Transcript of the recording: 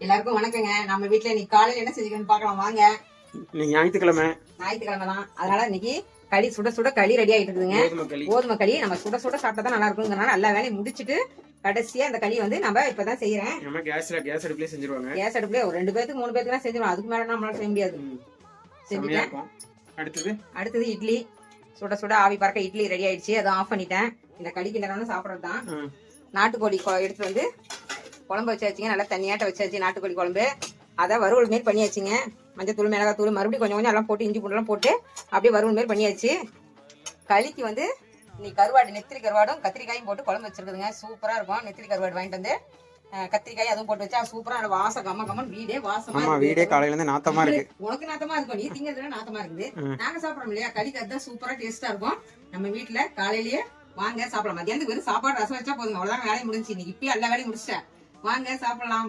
எல்லாருக்கும் வணக்கங்க. நம்ம வீட்டுல இன்னைக்கு காலையில என்ன செஞ்சுக்கணும்னு பார்க்கலாம் வாங்க. இன்னைக்கு ஞாயிற்றுக்கிழமை தான், அதனால இன்னைக்கு களி சுட சுட களி ரெடி ஆயிட்டு இருக்குதுங்க. கோதுமை களி நம்ம சுட சுட சாப்பிட்டா நல்லா இருக்குங்கிறனால எல்லா வேலையும் முடிச்சிட்டு கடைசியா அந்த களி வந்து நம்ம இப்பதான் செய்யறேன். கேஸ் அடுப்புலயே செஞ்சிருவாங்க. கேஸ் அடுப்புல ஒரு 2 பேருக்கு 3 பேருக்கு செஞ்சிருவோம். அதுக்கு மேல நம்மளால செய்ய முடியாது. செஞ்சுட்டேன். அடுத்தது இட்லி சுட சுட ஆவி பறக்க இட்லி ரெடி ஆயிடுச்சு. அதை ஆஃப் பண்ணிட்டேன். இந்த களிக்கு நேரம் சாப்பிடறதுதான். நாட்டுக்கோழி எடுத்து வந்து குழம்பு வச்சாச்சுங்க. நல்லா தண்ணியாட்ட வச்சாச்சு நாட்டுக்கோழி குழம்பு. அதை வறுவல் மாரி பண்ணியாச்சுங்க. மஞ்சத்தூள் மிளகாத்தூள் மறுபடியும் கொஞ்சம் கொஞ்சம் எல்லாம் போட்டு இஞ்சி பூண்டெல்லாம் போட்டு அப்படியே வறுவல் மாரி பண்ணியாச்சு. களிக்கு வந்து இன்னைக்கு கருவாடு நெத்திலி கருவாடும் கத்திரிக்காயும் போட்டு குழம்பு வச்சிருக்குதுங்க. சூப்பரா இருக்கும். நெத்திலி கருவாடு வாங்கிட்டு வந்து கத்திரிக்காய் அதுவும் போட்டு வச்சா சூப்பரா வாசம் கம்ம கம்மன் வீடே வாசமா. வீடே காலையில இருந்து நாத்தமா இருக்கு. உனக்கு நாத்தமா இருக்கும், நீ திங்கிறதுல நாத்தமா இருக்குது. நாங்க சாப்பிடறோம் இல்லையா, களிக்கு அதுதான் சூப்பரா டேஸ்டா இருக்கும். நம்ம வீட்டுல காலையிலேயே வாங்க சாப்பிடலாம். மத்தியானத்துக்கு வெறும் சாப்பாடு ரசம் வச்சா போதுங்க, அவ்வளவுதான் வேலையை முடிஞ்சு. இன்னைக்கு இப்பயே எல்லா வேலையும் முடிச்சிட்டேன். வாங்க சாப்பிடலாம்.